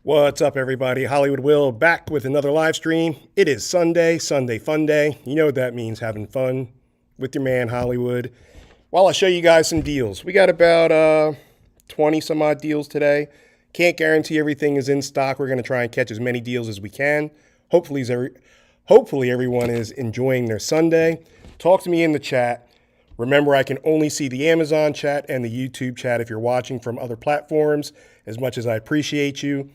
What's up, everybody? Hollywood Will back with another live stream. It is Sunday, Sunday Fun Day. You know what that means, having fun with your man, Hollywood. While I show you guys some deals. We got about 20 some odd deals today. Can't guarantee everything is in stock. We're going to try and catch as many deals as we can. Hopefully everyone is enjoying their Sunday. Talk to me in the chat. Remember, I can only see the Amazon chat and the YouTube chat if you're watching from other platforms. As much as I appreciate you,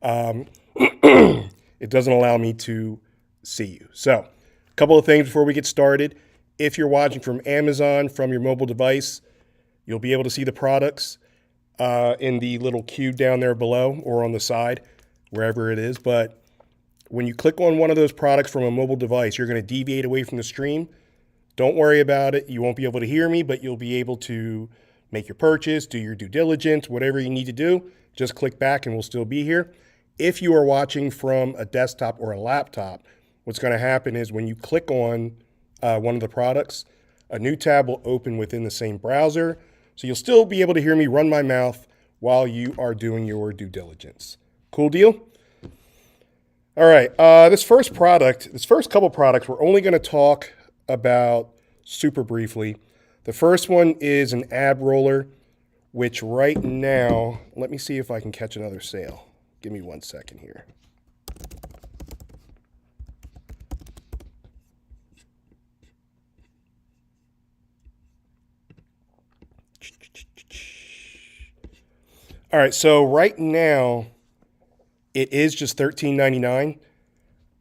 it doesn't allow me to see you. So, a couple of things before we get started. If you're watching from Amazon from your mobile device, you'll be able to see the products in the little cube down there below or on the side, wherever it is. But when you click on one of those products from a mobile device, you're going to deviate away from the stream. Don't worry about it. You won't be able to hear me, but you'll be able to make your purchase, do your due diligence, whatever you need to do. Just click back and we'll still be here. If you are watching from a desktop or a laptop, what's going to happen is when you click on one of the products, a new tab will open within the same browser. So you'll still be able to hear me run my mouth while you are doing your due diligence. Cool deal? All right. This first couple products, we're only going to talk about super briefly. The first one is an ab roller, which right now, let me see if I can catch another sale. Give me 1 second here. All right, so right now, it is just $13.99.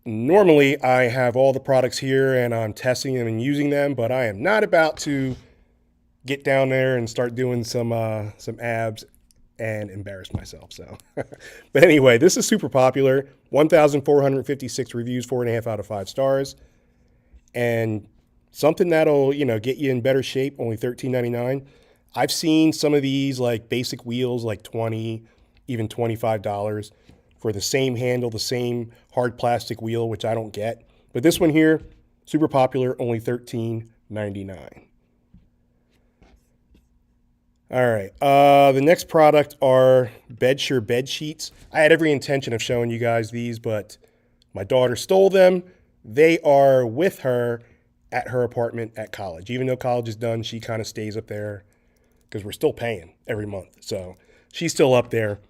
Normally, I have all the products here and I'm testing them and using them, but I am not about to get down there and start doing some abs and embarrass myself. So, but anyway, this is super popular. 1,456 reviews, 4.5 out of 5 stars, and something that'll get you in better shape. Only $13.99. I've seen some of these like basic wheels, like $20, even $25 for the same handle, the same hard plastic wheel, which I don't get. But this one here, super popular, only $13.99. All right. The next product are Bedsure bed sheets. I had every intention of showing you guys these, but my daughter stole them. They are with her at her apartment at college. Even though college is done, she kind of stays up there because we're still paying every month. So she's still up there.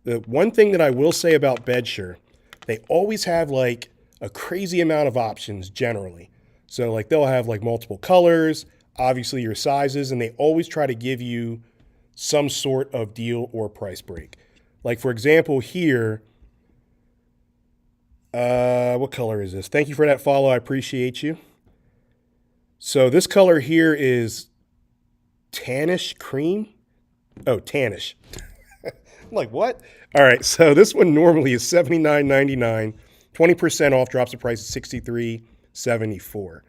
The one thing that I will say about Bedsure, they always have like a crazy amount of options generally. So like they'll have like multiple colors, obviously your sizes, and they always try to give you some sort of deal or price break. Like for example here, what color is this? Thank you for that follow. I appreciate you. So this color here is tannish cream. Oh, tannish. I'm like, what? All right, so this one normally is $79.99. 20% off, drops the price to $63.74.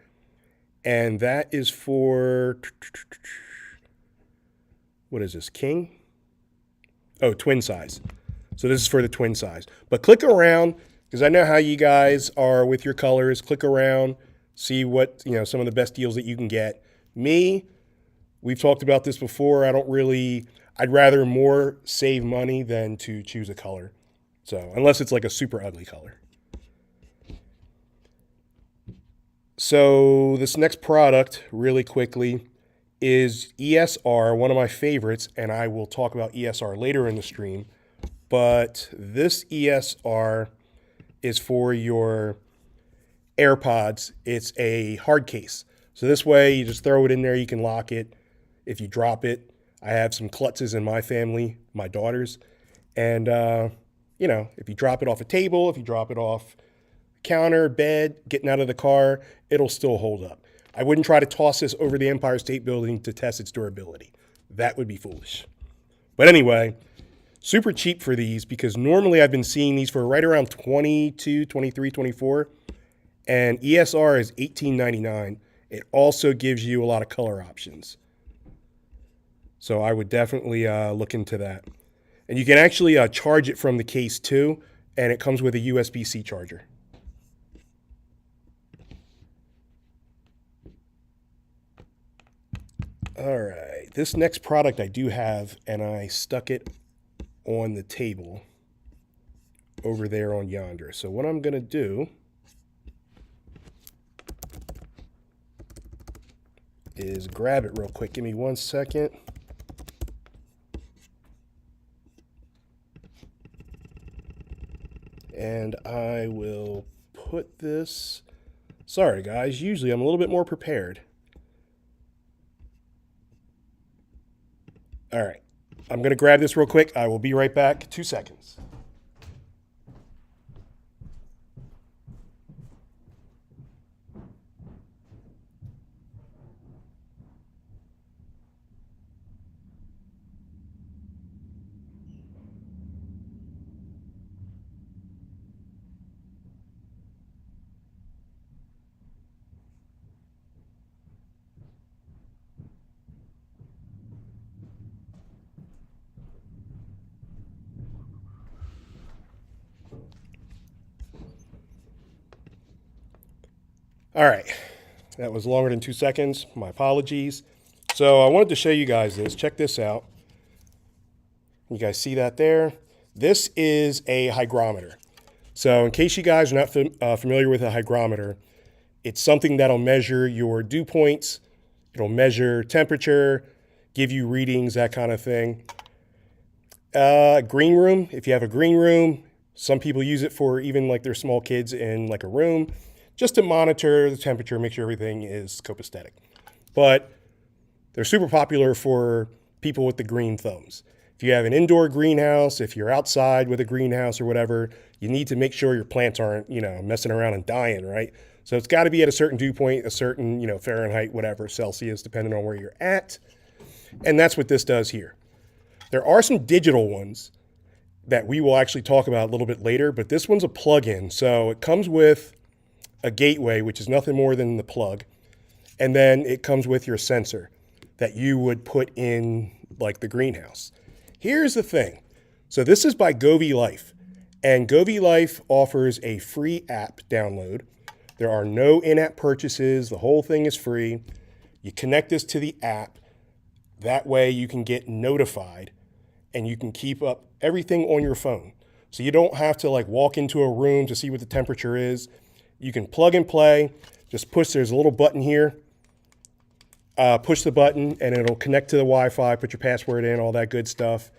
And that is for, what is this, king? Oh, twin size. So this is for the twin size. But click around, because I know how you guys are with your colors. Click around, see what, some of the best deals that you can get. Me, we've talked about this before. I'd rather more save money than to choose a color. So unless it's like a super ugly color. So this next product, really quickly, is ESR, one of my favorites, and I will talk about ESR later in the stream. But this ESR is for your AirPods. It's a hard case. So this way, you just throw it in there, you can lock it. If you drop it, I have some klutzes in my family, my daughters. And, if you drop it off a table, if you drop it off counter, bed, getting out of the car, it'll still hold up. I wouldn't try to toss this over the Empire State Building to test its durability. That would be foolish. But anyway, super cheap for these because normally I've been seeing these for right around 22, 23, 24. And ESR is $18.99. It also gives you a lot of color options. So I would definitely look into that. And you can actually charge it from the case too, and it comes with a USB-C charger. All right, this next product I do have, and I stuck it on the table. over there on yonder. So what I'm going to do is grab it real quick. Give me 1 second. And I will put this, sorry guys, usually I'm a little bit more prepared. All right, I'm gonna grab this real quick. I will be right back, 2 seconds. All right, that was longer than 2 seconds. My apologies. So I wanted to show you guys this. Check this out. You guys see that there? This is a hygrometer. So in case you guys are not familiar with a hygrometer, it's something that'll measure your dew points. It'll measure temperature, give you readings, that kind of thing. Green room, if you have a green room, some people use it for even like their small kids in like a room, just to monitor the temperature, make sure everything is copacetic. But they're super popular for people with the green thumbs. If you have an indoor greenhouse, if you're outside with a greenhouse or whatever, you need to make sure your plants aren't, messing around and dying, right? So it's got to be at a certain dew point, a certain, Fahrenheit, whatever, Celsius, depending on where you're at. And that's what this does here. There are some digital ones that we will actually talk about a little bit later, but this one's a plug-in. So it comes with a gateway, which is nothing more than the plug. And then it comes with your sensor that you would put in like the greenhouse. Here's the thing. So this is by Govee Life, and Govee Life offers a free app download. There are no in-app purchases. The whole thing is free. You connect this to the app. That way you can get notified and you can keep up everything on your phone. So you don't have to like walk into a room to see what the temperature is. You can plug and play, just push, there's a little button here. Push the button and it'll connect to the Wi-Fi, put your password in, all that good stuff.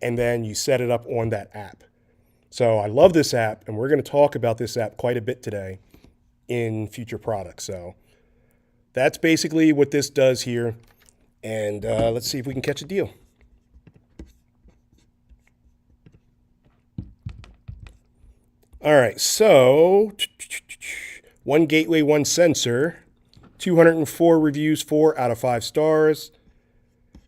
And then you set it up on that app. So I love this app, and we're going to talk about this app quite a bit today in future products. So that's basically what this does here. And let's see if we can catch a deal. All right, so one gateway, one sensor, 204 reviews, 4 out of 5 stars,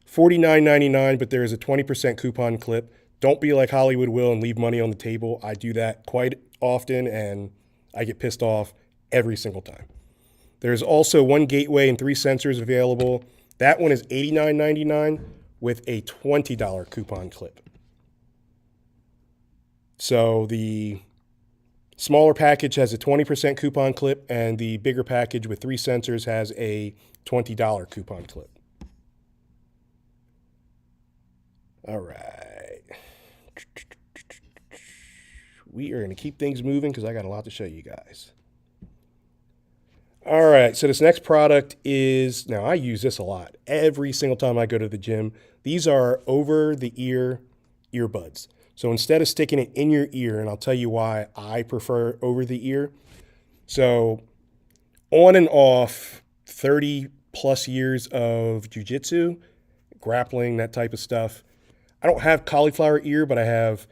$49.99, but there is a 20% coupon clip. Don't be like Hollywood Will and leave money on the table. I do that quite often, and I get pissed off every single time. There's also one gateway and 3 sensors available. That one is $89.99 with a $20 coupon clip. So the smaller package has a 20% coupon clip, and the bigger package with 3 sensors has a $20 coupon clip. All right. We are going to keep things moving because I got a lot to show you guys. All right, so this next product is, now I use this a lot every single time I go to the gym. These are over-the-ear earbuds. So instead of sticking it in your ear, and I'll tell you why I prefer over-the-ear. So on and off, 30 plus years of jiu-jitsu, grappling, that type of stuff. I don't have cauliflower ear, but I have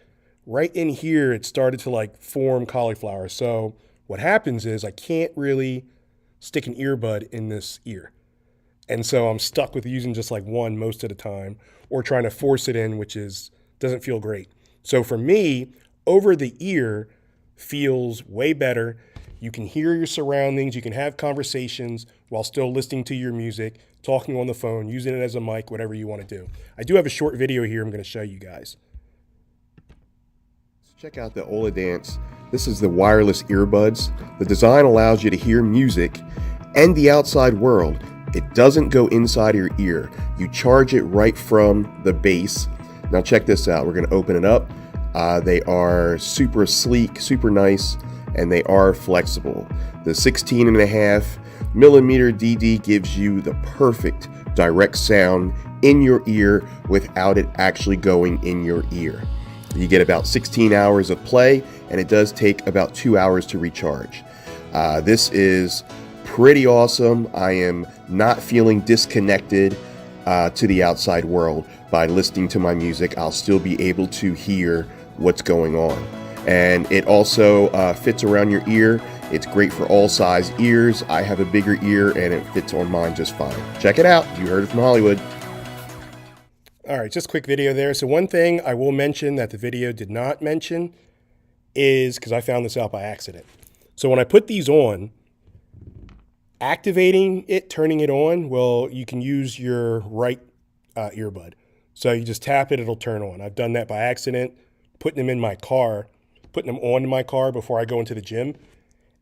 right in here, it started to like form cauliflower. So what happens is I can't really stick an earbud in this ear. And so I'm stuck with using just like one most of the time, or trying to force it in, which doesn't feel great. So for me, over the ear feels way better. You can hear your surroundings. You can have conversations while still listening to your music, talking on the phone, using it as a mic, whatever you want to do. I do have a short video here I'm going to show you guys. Check out the Oladance. This is the wireless earbuds. The design allows you to hear music and the outside world. It doesn't go inside your ear. You charge it right from the base. Now check this out. We're going to open it up. They are super sleek, super nice, and they are flexible. The 16.5mm DD gives you the perfect direct sound in your ear without it actually going in your ear. You get about 16 hours of play, and it does take about 2 hours to recharge. This is pretty awesome. I am not feeling disconnected to the outside world by listening to my music. I'll still be able to hear what's going on. And it also fits around your ear. It's great for all size ears. I have a bigger ear and it fits on mine just fine. Check it out. You heard it from Hollywood. All right, just a quick video there. So one thing I will mention that the video did not mention is, because I found this out by accident. So when I put these on, activating it, turning it on, well, you can use your right earbud. So you just tap it, it'll turn on. I've done that by accident, putting them in my car, putting them on my car before I go into the gym.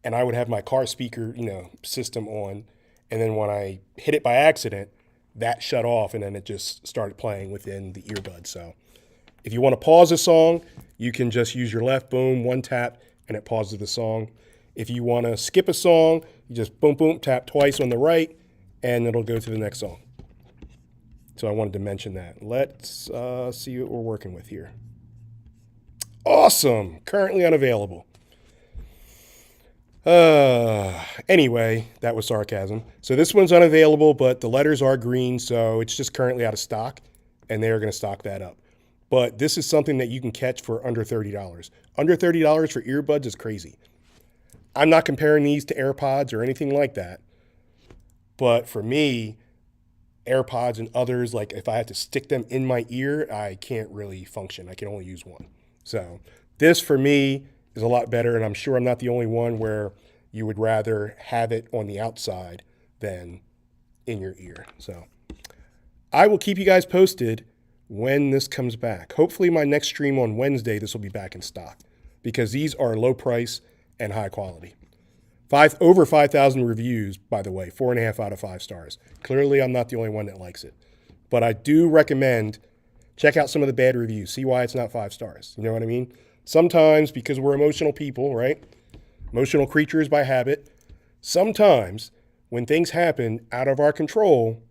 And I would have my car speaker, system on. And then when I hit it by accident, that shut off and then it just started playing within the earbud. So if you want to pause a song, you can just use your left, boom, one tap, and it pauses the song. If you want to skip a song, you just boom, boom, tap twice on the right, and it'll go to the next song. So I wanted to mention that. Let's see what we're working with here. Awesome. Currently unavailable. Anyway, that was sarcasm. So this one's unavailable, but the letters are green, so it's just currently out of stock, and they're going to stock that up. But this is something that you can catch for under $30. Under $30 for earbuds is crazy. I'm not comparing these to AirPods or anything like that. But for me, AirPods and others, like if I had to stick them in my ear, I can't really function. I can only use one. So this for me is a lot better, and I'm sure I'm not the only one where you would rather have it on the outside than in your ear. So I will keep you guys posted when this comes back. Hopefully my next stream on Wednesday, this will be back in stock because these are low price and high quality. Over 5,000 reviews, by the way, 4.5 out of 5 stars. Clearly I'm not the only one that likes it, but I do recommend check out some of the bad reviews. See why it's not 5 stars. You know what I mean? Sometimes, because we're emotional people, right? Emotional creatures by habit. Sometimes when things happen out of our control,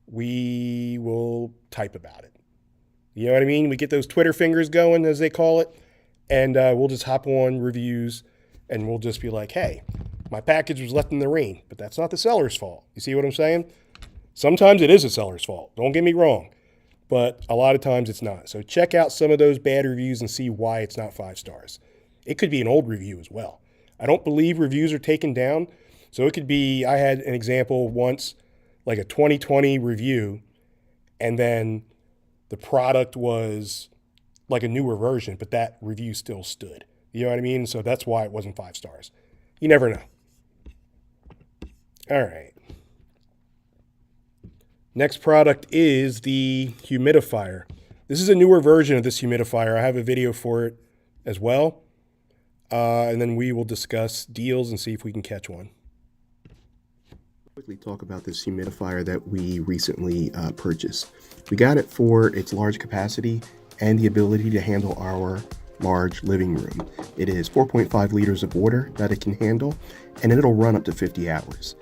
we will type about it. You know what I mean? We get those Twitter fingers going, as they call it, and we'll just hop on reviews and we'll just be like, hey, my package was left in the rain, but that's not the seller's fault. You see what I'm saying? Sometimes it is the seller's fault. Don't get me wrong. But a lot of times it's not. So check out some of those bad reviews and see why it's not 5 stars. It could be an old review as well. I don't believe reviews are taken down. So it could be, I had an example once, like a 2020 review, and then the product was like a newer version, but that review still stood. You know what I mean? So that's why it wasn't 5 stars. You never know. All right. Next product is the humidifier. This is a newer version of this humidifier. I have a video for it as well. And then we will discuss deals and see if we can catch one. Quickly talk about this humidifier that we recently purchased. We got it for its large capacity and the ability to handle our large living room. It is 4.5 liters of water that it can handle, and it'll run up to 50 hours.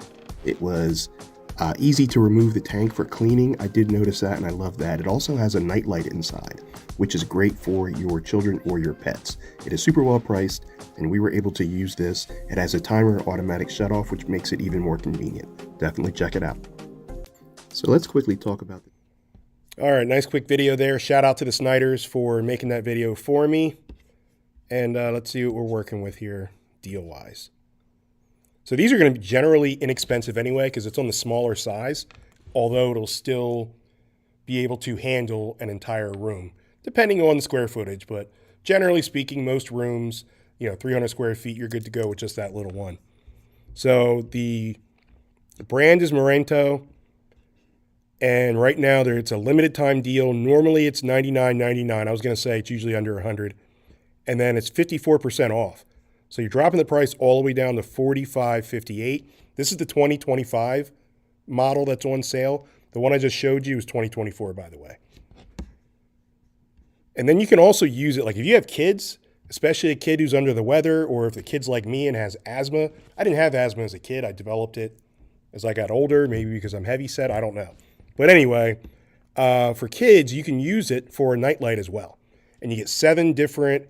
It was easy to remove the tank for cleaning. I did notice that, and I love that. It also has a night light inside, which is great for your children or your pets. It is super well priced, and we were able to use this. It has a timer and automatic shutoff, which makes it even more convenient. Definitely check it out. So let's quickly talk about this. All right, nice quick video there. Shout out to the Snyders for making that video for me. And let's see what we're working with here deal-wise. So these are going to be generally inexpensive anyway because it's on the smaller size, although it'll still be able to handle an entire room, depending on the square footage. But generally speaking, most rooms, 300 square feet, you're good to go with just that little one. So the brand is Morento, and right now it's a limited time deal. Normally it's $99.99. I was going to say it's usually under $100, and then it's 54% off. So you're dropping the price all the way down to $45.58. This is the 2025 model that's on sale. The one I just showed you is 2024, by the way. And then you can also use it, like if you have kids, especially a kid who's under the weather, or if the kid's like me and has asthma. I didn't have asthma as a kid. I developed it as I got older, maybe because I'm heavy set. I don't know. But anyway, for kids, you can use it for a nightlight as well. And you get 7 different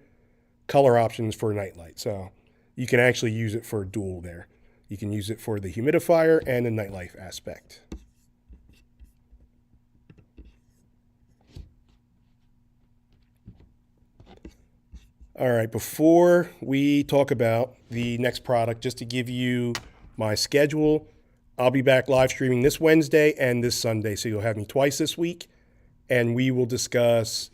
color options for a nightlight. So you can actually use it for dual there. You can use it for the humidifier and the nightlife aspect. All right, before we talk about the next product, just to give you my schedule, I'll be back live streaming this Wednesday and this Sunday, so you'll have me twice this week, and we will discuss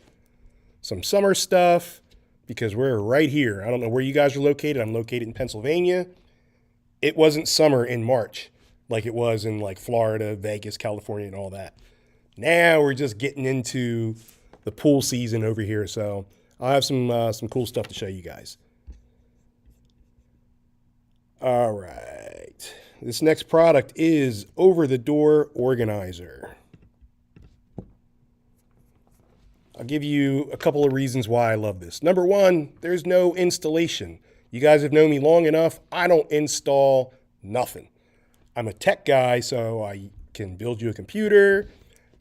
some summer stuff because we're right here. I don't know where you guys are located. I'm located in Pennsylvania. It wasn't summer in March like it was in like Florida, Vegas, California, and all that. Now we're just getting into the pool season over here, so I'll have some cool stuff to show you guys. All right. This next product is over-the-door organizer. I'll give you a couple of reasons why I love this. Number one, there's no installation. You guys have known me long enough. I don't install nothing. I'm a tech guy, so I can build you a computer.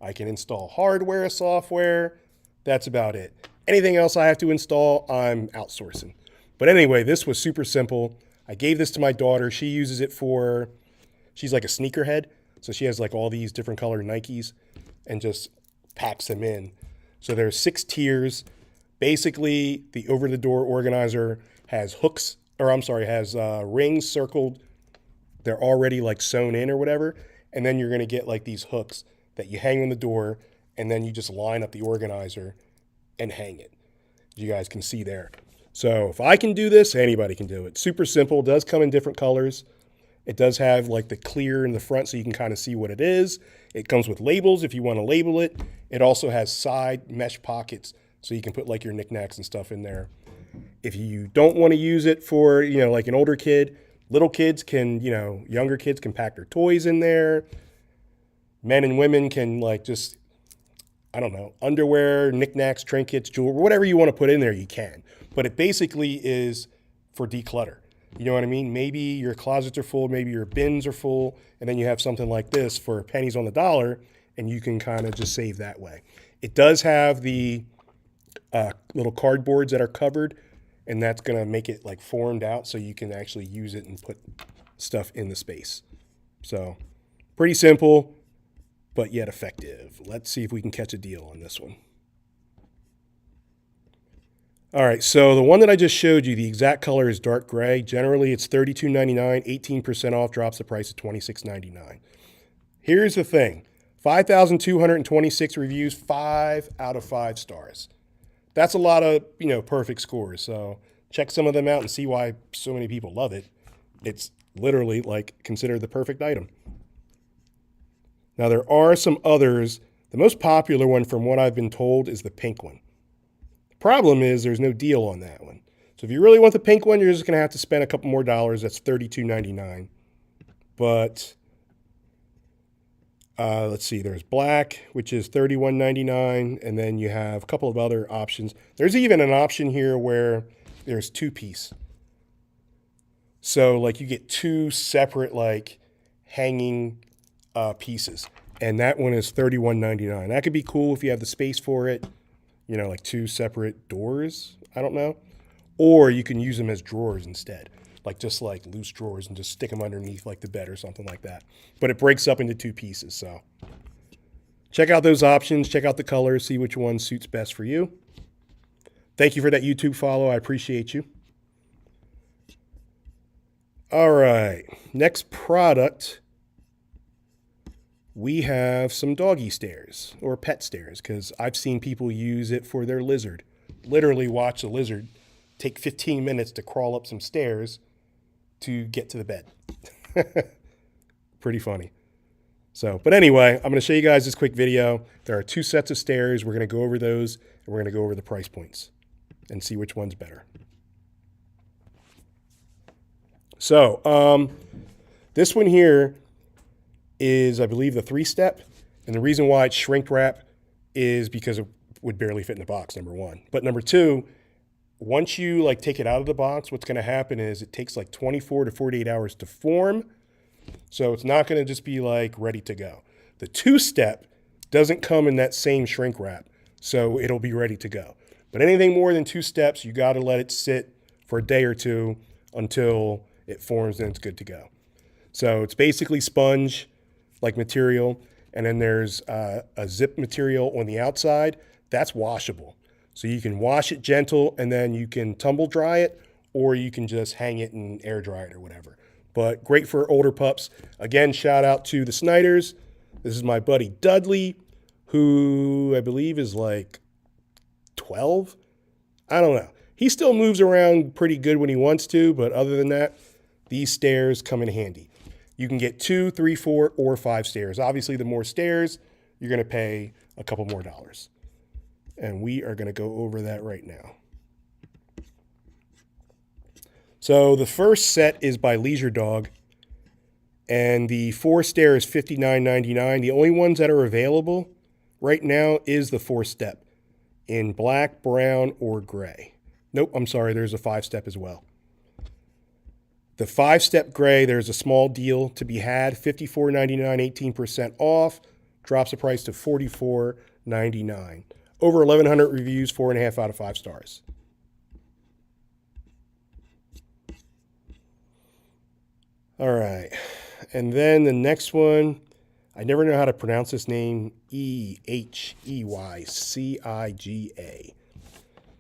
I can install hardware, software. That's about it. Anything else I have to install, I'm outsourcing. But anyway, this was super simple. I gave this to my daughter. She uses it for, she's like a sneakerhead. So she has like all these different colored Nikes and just packs them in. So there's 6 tiers. Basically, the over-the-door organizer has hooks, or I'm sorry, has rings circled. They're already like sewn in or whatever. And then you're going to get like these hooks that you hang on the door, and then you just line up the organizer and hang it. You guys can see there. So if I can do this, anybody can do it. Super simple. It does come in different colors. It does have like the clear in the front so you can kind of see what it is. It comes with labels if you want to label it. It also has side mesh pockets so you can put like your knickknacks and stuff in there. If you don't want to use it for, like an older kid, little kids can, younger kids can pack their toys in there. Men and women can like just, I don't know, underwear, knickknacks, trinkets, jewelry, whatever you want to put in there, you can. But it basically is for declutter. You know what I mean? Maybe your closets are full, maybe your bins are full, and then you have something like this for pennies on the dollar, and you can kind of just save that way. It does have the little cardboards that are covered, and that's going to make it like formed out so you can actually use it and put stuff in the space. So pretty simple, but yet effective. Let's see if we can catch a deal on this one. All right, so the one that I just showed you, the exact color is dark gray. Generally, it's $32.99, 18% off, drops the price to $26.99. Here's the thing, 5,226 reviews, 5 out of 5 stars. That's a lot of, perfect scores. So check some of them out and see why so many people love it. It's literally like considered the perfect item. Now, there are some others. The most popular one, from what I've been told, is the pink one. The problem is there's no deal on that one. So if you really want the pink one, you're just going to have to spend a couple more dollars. That's $32.99. But let's see, there's black, which is $31.99. And then you have a couple of other options. There's even an option here where there's 2-piece. So like you get 2 separate like hanging pieces, and that one is $31.99. That could be cool if you have the space for it, like 2 separate doors, I don't know. Or you can use them as drawers instead, like just like loose drawers and just stick them underneath like the bed or something like that. But it breaks up into 2 pieces, so check out those options, check out the colors, see which one suits best for you. Thank you for that YouTube follow, I appreciate you. All right, next product, we have some doggy stairs or pet stairs, because I've seen people use it for their lizard. Literally watch a lizard take 15 minutes to crawl up some stairs to get to the bed. Pretty funny. So, but anyway, I'm going to show you guys this quick video. There are 2 sets of stairs. We're going to go over those, and we're going to go over the price points and see which one's better. So, this one here is, I believe, the 3-step. And the reason why it's shrink wrap is because would barely fit in the box, number one. But number two, once you like take it out of the box, what's going to happen is it takes like 24 to 48 hours to form. So it's not going to just be like ready to go. The two-step doesn't come in that same shrink wrap, so it'll be ready to go. But anything more than 2 steps, you got to let it sit for a day or two until it forms and it's good to go. So it's basically sponge like material, and then there's a zip material on the outside. That's washable. So you can wash it gentle and then you can tumble dry it, or you can just hang it and air dry it or whatever. But great for older pups. Again, shout out to the Snyders. This is my buddy Dudley, who I believe is like 12. I don't know. He still moves around pretty good when he wants to, but other than that, these stairs come in handy. You can get 2, 3, 4, or 5 stairs. Obviously, the more stairs, you're going to pay a couple more dollars. And we are going to go over that right now. So the first set is by Leisure Dog, and the 4 stair is $59.99. The only ones that are available right now is the 4-step in black, brown, or gray. Nope, I'm sorry, there's a 5-step as well. The 5-step gray, there's a small deal to be had, $54.99, 18% off, drops the price to $44.99. Over 1,100 reviews, 4.5 out of 5 stars. All right, and then the next one, I never know how to pronounce this name, Eheyciga.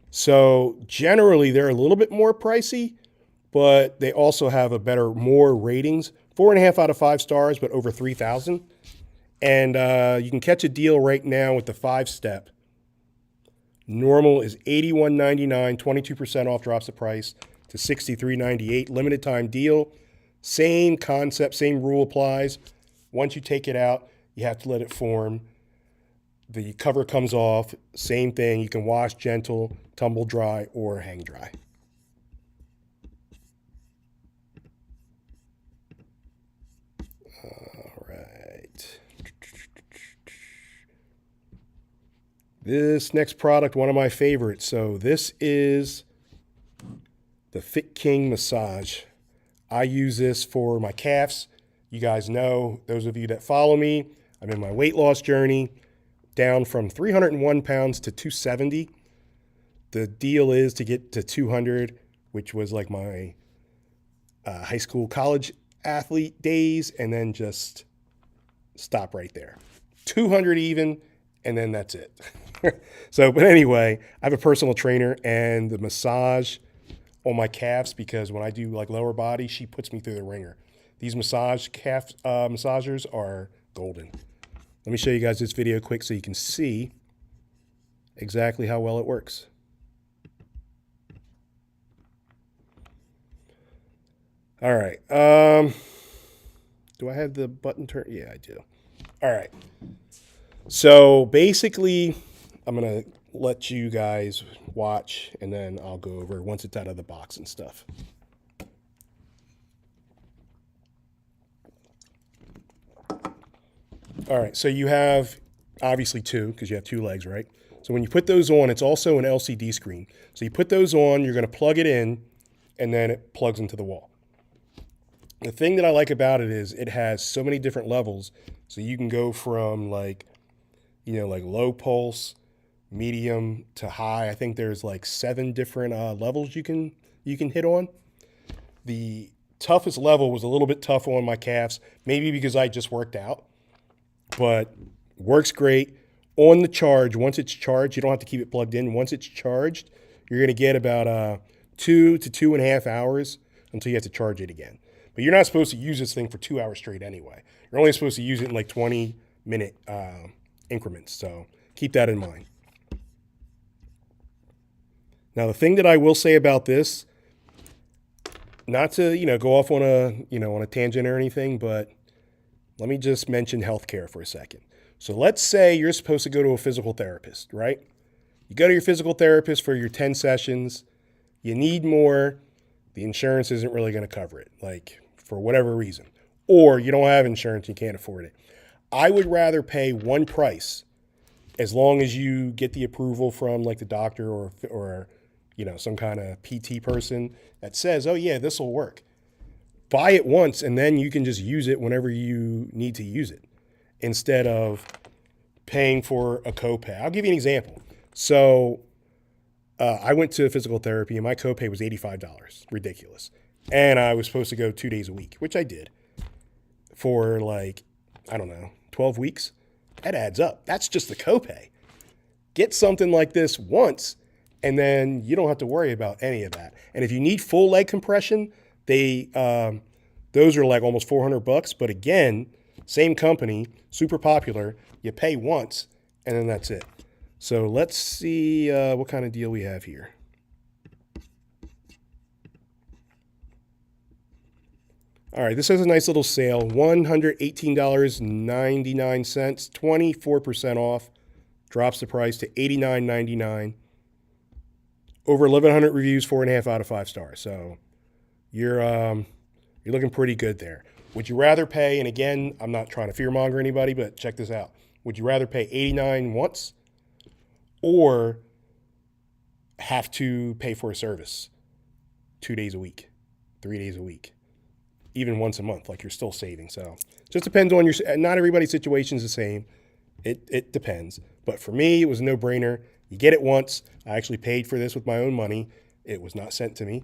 So generally, they're a little bit more pricey, but they also have more ratings. 4.5 out of 5 stars, but over 3,000. And you can catch a deal right now with the 5-step. Normal is $81.99, 22% off, drops the price to $63.98. Limited time deal. Same concept, same rule applies. Once you take it out, you have to let it form. The cover comes off, same thing. You can wash gentle, tumble dry, or hang dry. All right. This next product, one of my favorites. So this is the Fit King Massage. I use this for my calves. You guys know, those of you that follow me, I'm in my weight loss journey, down from 301 pounds to 270. The deal is to get to 200, which was like my high school, college athlete days, and then just stop right there. 200 even, and then that's it. So, but anyway, I have a personal trainer, and the massage on my calves, because when I do like lower body, she puts me through the ringer. These massagers are golden. Let me show you guys this video quick so you can see exactly how well it works. All right. Do I have the button turn? Yeah, I do. All right. So basically, I'm going to let you guys watch, and then I'll go over once it's out of the box and stuff. All right, so you have obviously 2, because you have 2 legs, right? So when you put those on, it's also an LCD screen. So you put those on, you're going to plug it in, and then it plugs into the wall. The thing that I like about it is it has so many different levels. So you can go from like low pulse, medium to high. I think there's like 7 different levels you can hit on. The toughest level was a little bit tough on my calves, maybe because I just worked out, but works great. On the charge, once it's charged, you don't have to keep it plugged in. Once it's charged, you're going to get about 2 to 2.5 hours until you have to charge it again. But you're not supposed to use this thing for 2 hours straight anyway. You're only supposed to use it in like 20-minute increments. So keep that in mind. Now, the thing that I will say about this, not to go off on a tangent or anything, but let me just mention healthcare for a second. So let's say you're supposed to go to a physical therapist, right? You go to your physical therapist for your 10 sessions. You need more. The insurance isn't really going to cover it, like for whatever reason. Or you don't have insurance, you can't afford it. I would rather pay one price as long as you get the approval from like the doctor or some kind of PT person that says, oh yeah, this will work. Buy it once and then you can just use it whenever you need to use it instead of paying for a copay. I'll give you an example. So I went to physical therapy and my copay was $85. Ridiculous. And I was supposed to go 2 days a week, which I did for 12 weeks. That adds up. That's just the copay. Get something like this once and then you don't have to worry about any of that. And if you need full leg compression, those are like almost $400. But again, same company, super popular. You pay once and then that's it. So let's see what kind of deal we have here. All right, this has a nice little sale, $118.99, 24% off. Drops the price to $89.99. Over 1,100 reviews, 4.5 out of 5 stars. So you're looking pretty good there. Would you rather pay, and again, I'm not trying to fearmonger anybody, but check this out. Would you rather pay $89 once or have to pay for a service 2 days a week, 3 days a week, even once a month? Like, you're still saving. So just depends on not everybody's situation is the same. It depends. But for me, it was a no-brainer. You get it once. I actually paid for this with my own money. It was not sent to me.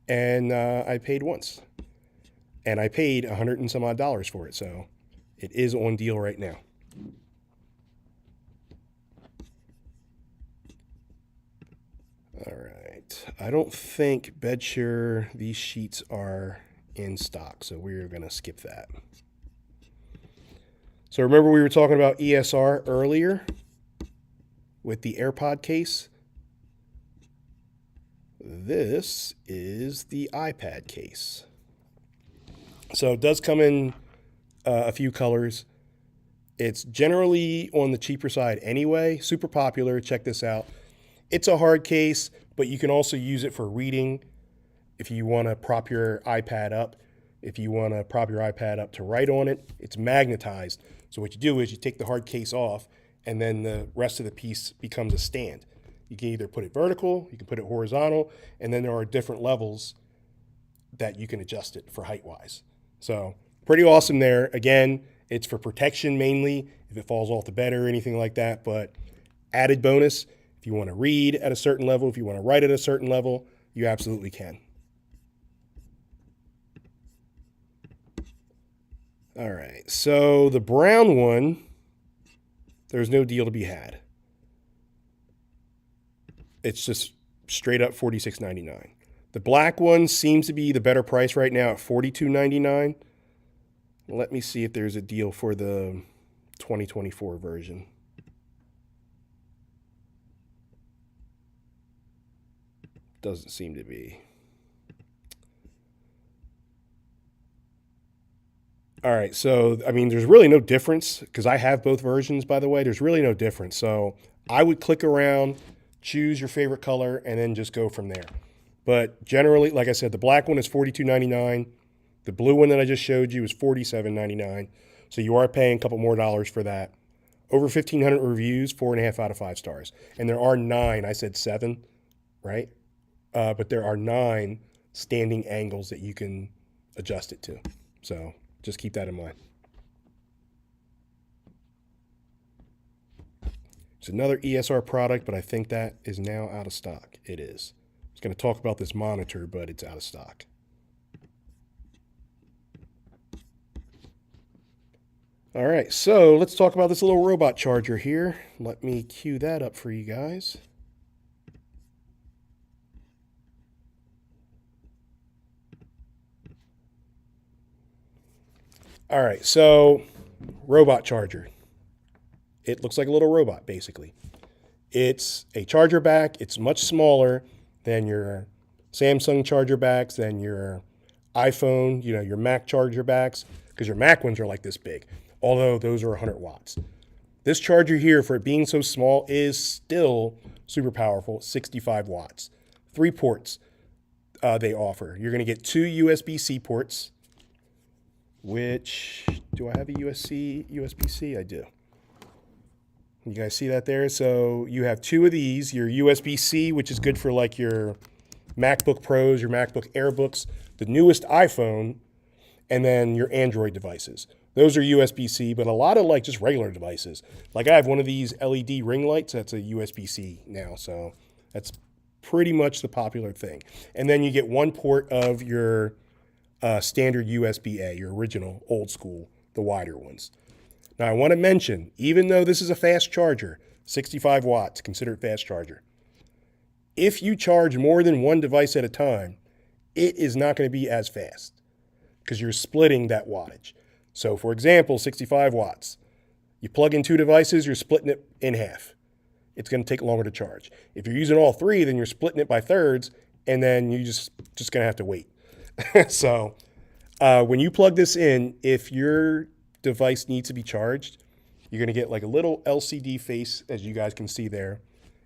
And I paid once. And I paid $100 and some odd for it. So it is on deal right now. All right. I don't think BedSure, these sheets are in stock. So we're going to skip that. So remember we were talking about ESR earlier with the AirPod case? This is the iPad case. So it does come in a few colors. It's generally on the cheaper side anyway. Super popular. Check this out. It's a hard case, but you can also use it for reading if you want to prop your iPad up. If you want to prop your iPad up to write on it, it's magnetized. So what you do is you take the hard case off, and then the rest of the piece becomes a stand. You can either put it vertical, you can put it horizontal, and then there are different levels that you can adjust it for height-wise. So pretty awesome there. Again, it's for protection mainly, if it falls off the bed or anything like that, but added bonus, if you want to read at a certain level, if you want to write at a certain level, you absolutely can. All right, so the brown one, there's no deal to be had. It's just straight up $46.99. The black one seems to be the better price right now at $42.99. Let me see if there's a deal for the 2024 version. Doesn't seem to be. All right, so, I mean, there's really no difference because I have both versions, by the way. There's really no difference. So I would click around, choose your favorite color, and then just go from there. But generally, like I said, the black one is $42.99. The blue one that I just showed you is $47.99. So you are paying a couple more dollars for that. Over 1,500 reviews, 4.5 out of 5 stars. And there are 9, I said 7, right? But there are 9 standing angles that you can adjust it to. So just keep that in mind. It's another ESR product, but I think that is now out of stock. It is. I was going to talk about this monitor, but it's out of stock. All right, so let's talk about this little robot charger here. Let me cue that up for you guys. All right, so robot charger. It looks like a little robot, basically. It's a charger back. It's much smaller than your Samsung charger backs, than your iPhone, your Mac charger backs, because your Mac ones are like this big, although those are 100 watts. This charger here, for it being so small, is still super powerful, 65 watts. 3 ports they offer. You're going to get 2 USB-C ports, which, do I have a USB-C? I do. You guys see that there? So you have two of these, your USB-C, which is good for like your MacBook Pros, your MacBook Airbooks, the newest iPhone, and then your Android devices. Those are USB-C, but a lot of like just regular devices. Like I have one of these LED ring lights that's a USB-C now, so that's pretty much the popular thing. And then you get one port of your standard USB-A, your original old school, the wider ones. Now I want to mention, even though this is a fast charger, 65 watts, considered fast charger, if you charge more than one device at a time, it is not going to be as fast because you're splitting that wattage. So for example, 65 watts, you plug in two devices, you're splitting it in half. It's going to take longer to charge. If you're using all three, then you're splitting it by thirds, and then you just going to have to wait. So when you plug this in, if your device needs to be charged, you're going to get like a little LCD face, as you guys can see there,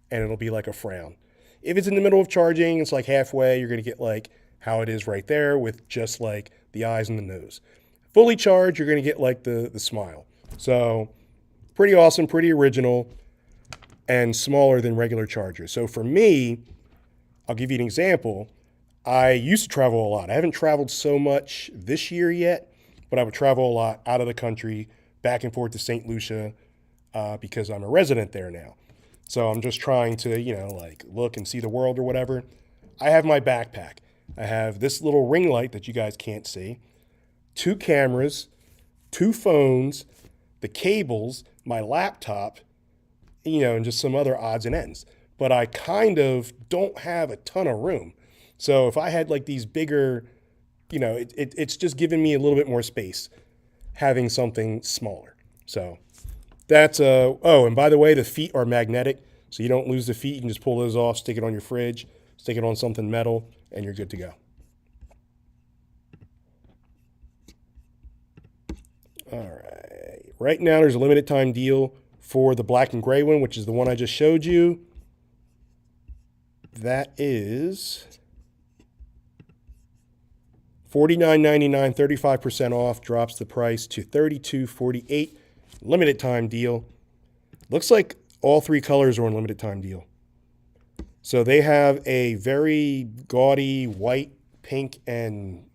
and it'll be like a frown. If it's in the middle of charging, it's like halfway, you're going to get like how it is right there with just like the eyes and the nose. Fully charged, you're going to get like the smile. So pretty awesome, pretty original, and smaller than regular chargers. So for me, I'll give you an example. I used to travel a lot. I haven't traveled so much this year yet, but I would travel a lot out of the country, back and forth to St. Lucia, because I'm a resident there now. So I'm just trying to, like look and see the world or whatever. I have my backpack. I have this little ring light that you guys can't see, two cameras, two phones, the cables, my laptop, and just some other odds and ends. But I kind of don't have a ton of room. So if I had like these bigger, it's just giving me a little bit more space having something smaller. So that's oh, and by the way, the feet are magnetic, so you don't lose the feet. You can just pull those off, stick it on your fridge, stick it on something metal, and you're good to go. All right. Right now, there's a limited time deal for the black and gray one, which is the one I just showed you. That is $49.99, 35% off, drops the price to $32.48. Limited time deal. Looks like all three colors are on limited time deal. So they have a very gaudy white, pink, and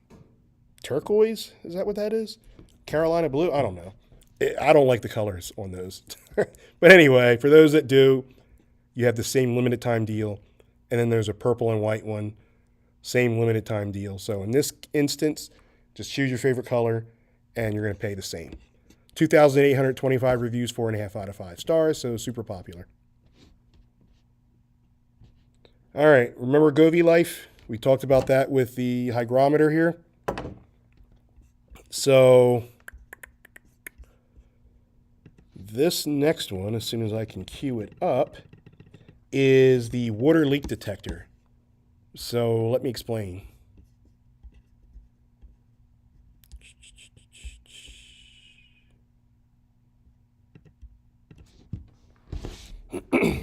turquoise. Is that what that is? Carolina blue? I don't know. I don't like the colors on those. But anyway, for those that do, you have the same limited time deal. And then there's a purple and white one. Same limited time deal. So in this instance, just choose your favorite color and you're going to pay the same. 2,825 reviews, 4.5 out of 5 stars. So super popular. All right. Remember Govee Life? We talked about that with the hygrometer here. So this next one, as soon as I can cue it up, is the water leak detector. So let me explain.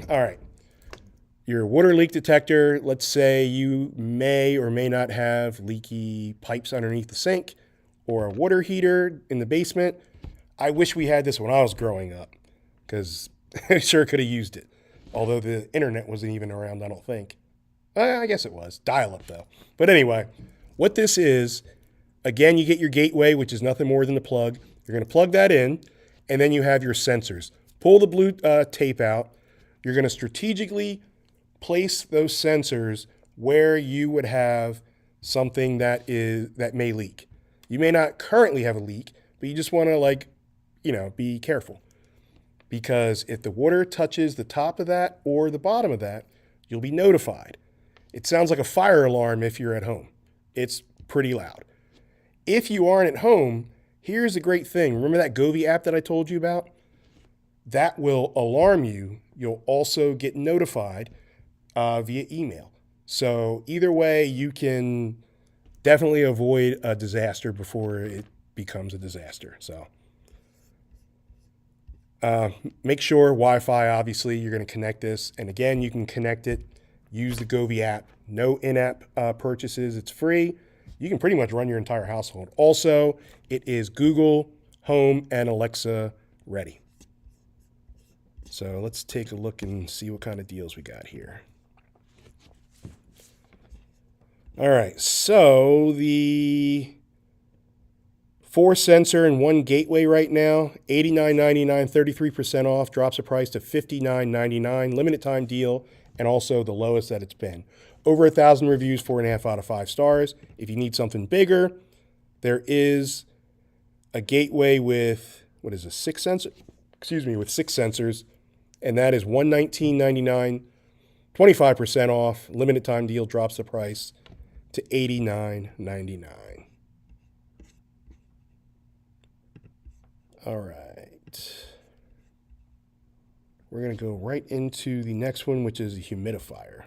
All right. Your water leak detector, let's say you may or may not have leaky pipes underneath the sink or a water heater in the basement. I wish we had this when I was growing up because I sure could have used it. Although the internet wasn't even around, I don't think. I guess it was. Dial-up, though. But anyway, what this is, again, you get your gateway, which is nothing more than the plug. You're going to plug that in, and then you have your sensors. Pull the blue tape out. You're going to strategically place those sensors where you would have something that may leak. You may not currently have a leak, but you just want to, be careful. Because if the water touches the top of that or the bottom of that, you'll be notified. It sounds like a fire alarm if you're at home. It's pretty loud. If you aren't at home, here's a great thing. Remember that Govee app that I told you about? That will alarm you. You'll also get notified via email. So either way, you can definitely avoid a disaster before it becomes a disaster. So make sure Wi-Fi, obviously, you're going to connect this. And again, you can connect it. Use the Govee app. No in-app purchases. It's free. You can pretty much run your entire household. Also, it is Google Home and Alexa ready. So let's take a look and see what kind of deals we got here. All right, so the 4 sensor and 1 gateway right now, $89.99, 33% off, drops the price to $59.99, limited time deal, and also the lowest that it's been. Over 1,000 reviews, 4.5 out of 5 stars. If you need something bigger, there is a gateway with, what is this, 6 sensors? Excuse me, with 6 sensors, and that is $119.99, 25% off, limited time deal, drops the price to $89.99. All right. We're going to go right into the next one, which is a humidifier.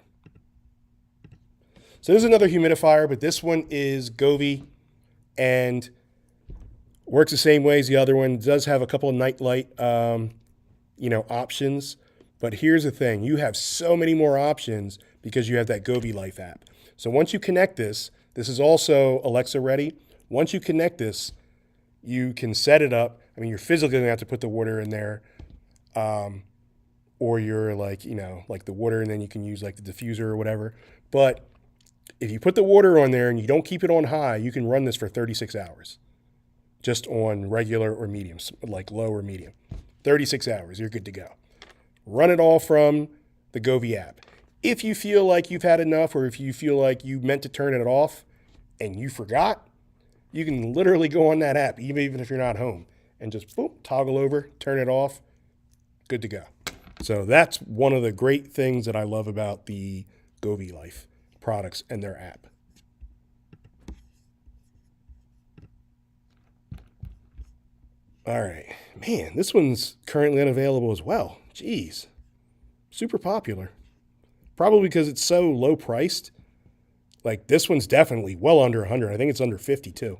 So this is another humidifier, but this one is Govee and works the same way as the other one. It does have a couple of night light, options. But here's the thing. You have so many more options because you have that Govee Life app. So once you connect this is also Alexa ready. Once you connect this, you can set it up. I mean, you're physically going to have to put the water in there, or you're like the water, and then you can use like the diffuser or whatever. But if you put the water on there and you don't keep it on high, you can run this for 36 hours just on regular or medium, like low or medium. 36 hours, you're good to go. Run it all from the Govee app. If you feel like you've had enough, or if you feel like you meant to turn it off and you forgot, you can literally go on that app, even if you're not home, and just boom, toggle over, turn it off, good to go. So that's one of the great things that I love about the Govee Life products and their app. All right, man, this one's currently unavailable as well. Jeez, super popular. Probably because it's so low priced. Like this one's definitely well under 100. I think it's under 50 too.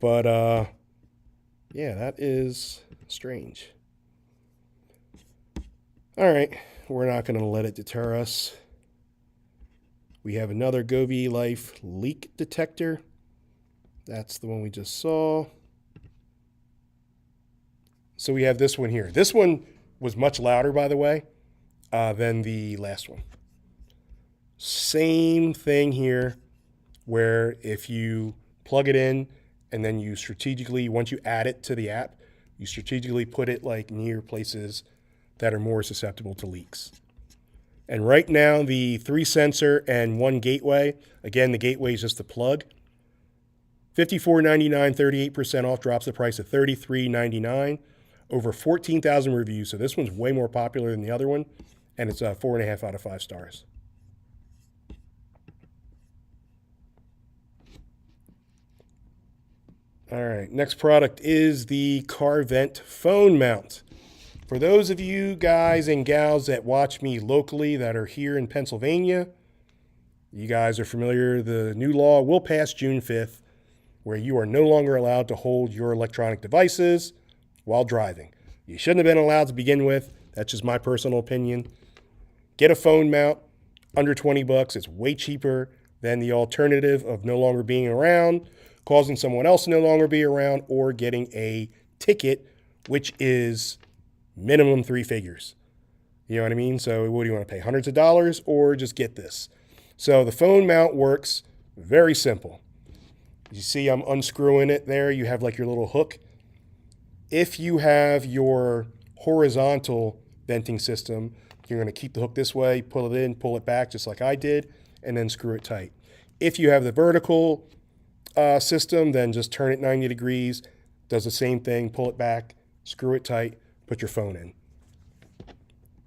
But yeah, that is strange. All right, we're not going to let it deter us. We have another Govee Life leak detector. That's the one we just saw. So we have this one here. This one was much louder, by the way, than the last one. Same thing here, where if you plug it in and then you strategically, once you add it to the app, you strategically put it like near places that are more susceptible to leaks. And right now, the 3 sensor and 1 gateway, again, the gateway is just the plug, $54.99, 38% off, drops the price to $33.99. Over 14,000 reviews, so this one's way more popular than the other one, and it's 4.5 out of 5 stars. All right, next product is the car vent phone mount. For those of you guys and gals that watch me locally that are here in Pennsylvania, you guys are familiar. The new law will pass June 5th, where you are no longer allowed to hold your electronic devices while driving. You shouldn't have been allowed to begin with. That's just my personal opinion. Get a phone mount under 20 bucks. It's way cheaper than the alternative of no longer being around, causing someone else to no longer be around, or getting a ticket, which is minimum 3 figures. You know what I mean? So what do you want to pay? Hundreds of dollars, or just get this? So the phone mount works very simple. You see I'm unscrewing it there. You have like your little hook. If you have your horizontal venting system, you're going to keep the hook this way, pull it in, pull it back just like I did, and then screw it tight. If you have the vertical system, then just turn it 90 degrees, does the same thing, pull it back, screw it tight, put your phone in.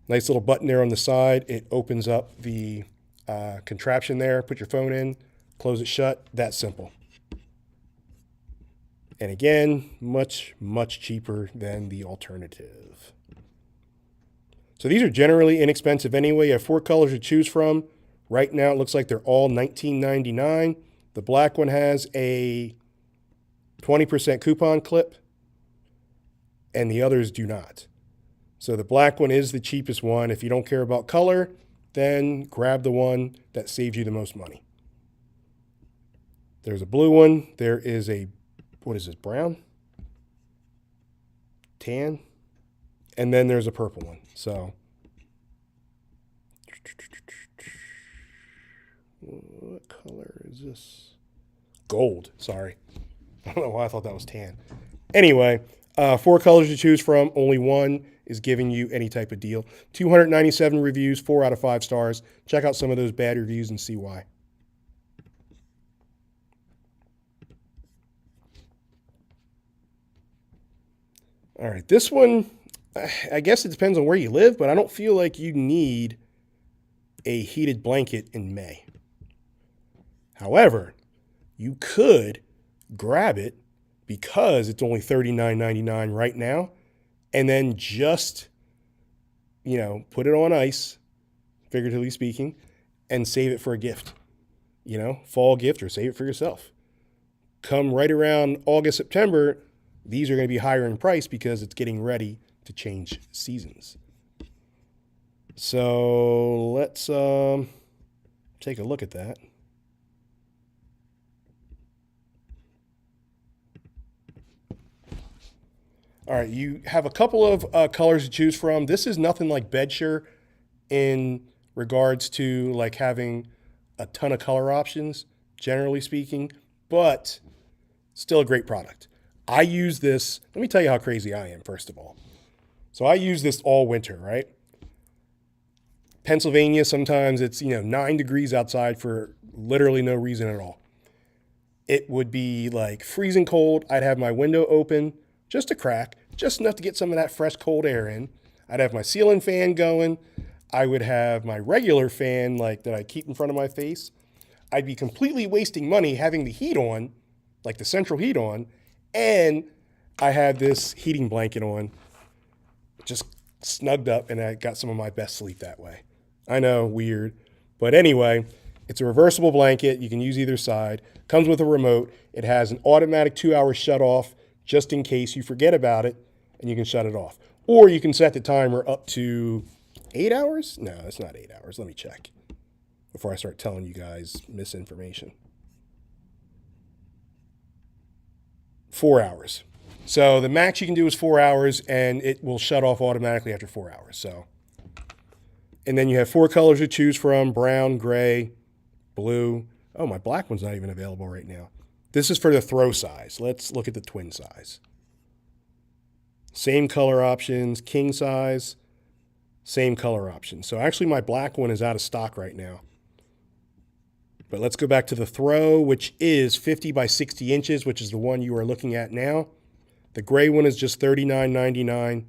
Nice little button there on the side. It opens up the contraption there, put your phone in, close it shut, that simple. And again, much, much cheaper than the alternative. So these are generally inexpensive anyway. You have 4 colors to choose from. Right now, it looks like they're all $19.99. The black one has a 20% coupon clip, and the others do not. So the black one is the cheapest one. If you don't care about color, then grab the one that saves you the most money. There's a blue one. There is a, what is this, brown? Tan? And then there's a purple one. So what color is this? Gold. Sorry. I don't know why I thought that was tan. Anyway, 4 colors to choose from. Only one is giving you any type of deal. 297 reviews, 4 out of 5 stars. Check out some of those bad reviews and see why. All right, this one, I guess it depends on where you live, but I don't feel like you need a heated blanket in May. However, you could grab it because it's only $39.99 right now, and then just, put it on ice, figuratively speaking, and save it for a gift, fall gift, or save it for yourself. Come right around August, September, these are going to be higher in price because it's getting ready to change seasons. So let's take a look at that. All right, you have a couple of colors to choose from. This is nothing like Bedsure in regards to like having a ton of color options, generally speaking, but still a great product. I use this. Let me tell you how crazy I am, first of all. So I use this all winter, right? Pennsylvania, sometimes it's, 9 degrees outside for literally no reason at all. It would be like freezing cold. I'd have my window open, just a crack, just enough to get some of that fresh cold air in. I'd have my ceiling fan going. I would have my regular fan like that I keep in front of my face. I'd be completely wasting money having the heat on, like the central heat on, and I had this heating blanket on, just snugged up, and I got some of my best sleep that way. I know, weird. But anyway, it's a reversible blanket. You can use either side. Comes with a remote. It has an automatic 2-hour shut off just in case you forget about it, and you can shut it off. Or you can set the timer up to 8 hours? No, it's not 8 hours. Let me check before I start telling you guys misinformation. 4 hours. So the max you can do is 4 hours, and it will shut off automatically after 4 hours. So, and then you have 4 colors to choose from: brown, gray, blue. Oh, my black one's not even available right now. This is for the throw size. Let's look at the twin size. Same color options, king size, same color options. So actually my black one is out of stock right now. But let's go back to the throw, which is 50 by 60 inches, which is the one you are looking at now. The gray one is just $39.99.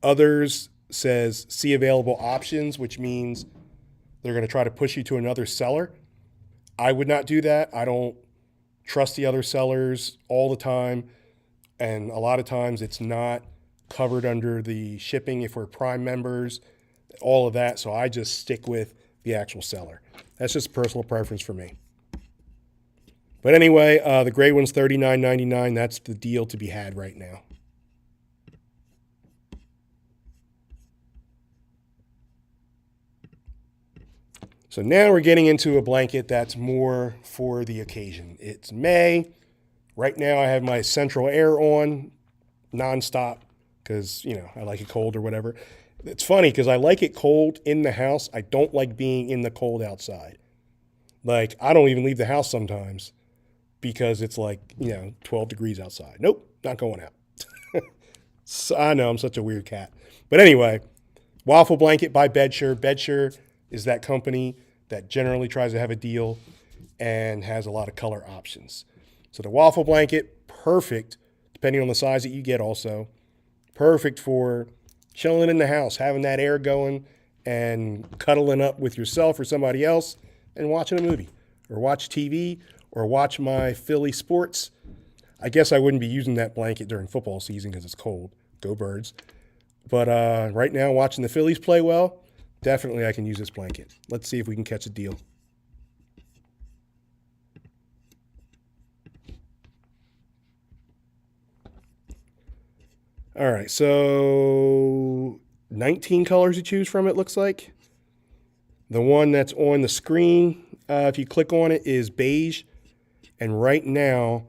Others says see available options, which means they're going to try to push you to another seller. I would not do that. I don't trust the other sellers all the time. And a lot of times it's not covered under the shipping if we're Prime members, all of that. So I just stick with the actual seller. That's just personal preference for me. But anyway, the gray one's $39.99. That's the deal to be had right now. So now we're getting into a blanket that's more for the occasion. It's May. Right now I have my central air on nonstop because, I like it cold or whatever. It's funny because I like it cold in the house. I don't like being in the cold outside. Like, I don't even leave the house sometimes because it's like, 12 degrees outside. Nope, not going out. So, I know I'm such a weird cat. But anyway, waffle blanket by Bedsure. Bedsure is that company that generally tries to have a deal and has a lot of color options. So the waffle blanket, perfect, depending on the size that you get also. Perfect for chilling in the house, having that air going and cuddling up with yourself or somebody else and watching a movie or watch TV or watch my Philly sports. I guess I wouldn't be using that blanket during football season because it's cold. Go Birds. But right now, watching the Phillies play well, definitely I can use this blanket. Let's see if we can catch a deal. All right, so 19 colors to choose from, it looks like. The one that's on the screen, if you click on it, is beige. And right now,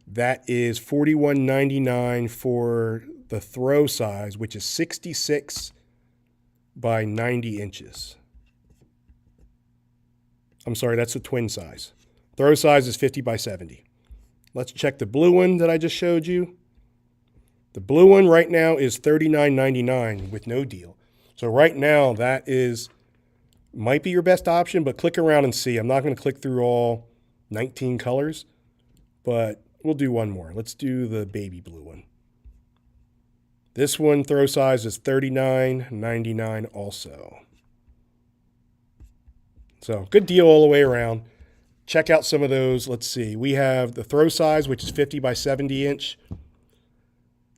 that is $41.99 for the throw size, which is 66 by 90 inches. I'm sorry, that's the twin size. Throw size is 50 by 70. Let's check the blue one that I just showed you. The blue one right now is $39.99 with no deal. So right now that might be your best option, but click around and see. I'm not going to click through all 19 colors, but we'll do one more. Let's do the baby blue one. This one throw size is $39.99 also. So good deal all the way around. Check out some of those. Let's see. We have the throw size, which is 50 by 70 inch.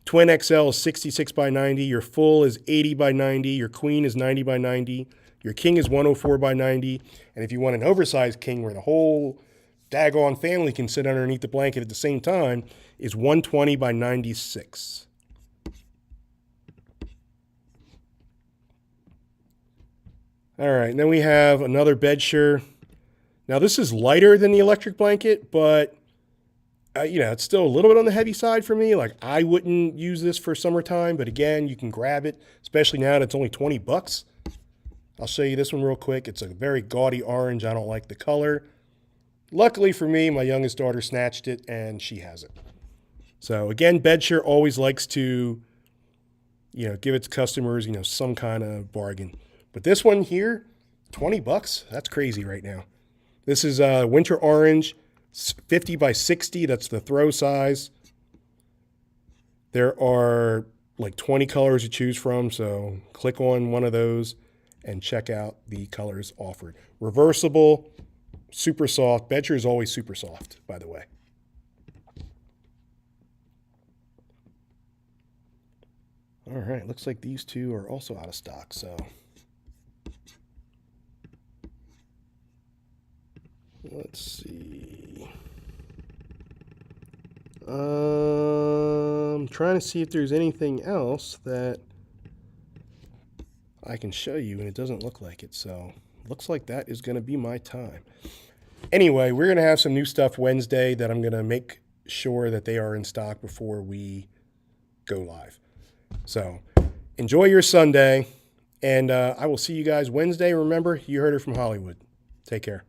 Twin XL is 66 by 90. Your full is 80 by 90. Your queen is 90 by 90. Your king is 104 by 90. And if you want an oversized king where the whole daggone family can sit underneath the blanket at the same time, is 120 by 96. All right, and then we have another bedsure. Now this is lighter than the electric blanket, but it's still a little bit on the heavy side for me. Like I wouldn't use this for summertime, but again, you can grab it, especially now that it's only 20 bucks. I'll show you this one real quick. It's a very gaudy orange. I don't like the color. Luckily for me, my youngest daughter snatched it and she has it. So again, bedsure always likes to, give its customers, some kind of bargain. But this one here, 20 bucks, that's crazy right now. This is winter orange, 50 by 60, that's the throw size. There are like 20 colors to choose from, so click on one of those and check out the colors offered. Reversible, super soft. Bedsure is always super soft, by the way. All right, looks like these two are also out of stock, so let's see. I'm trying to see if there's anything else that I can show you, and it doesn't look like it. So looks like that is going to be my time. Anyway, we're going to have some new stuff Wednesday that I'm going to make sure that they are in stock before we go live. So enjoy your Sunday, and I will see you guys Wednesday. Remember, you heard it from Hollywood. Take care.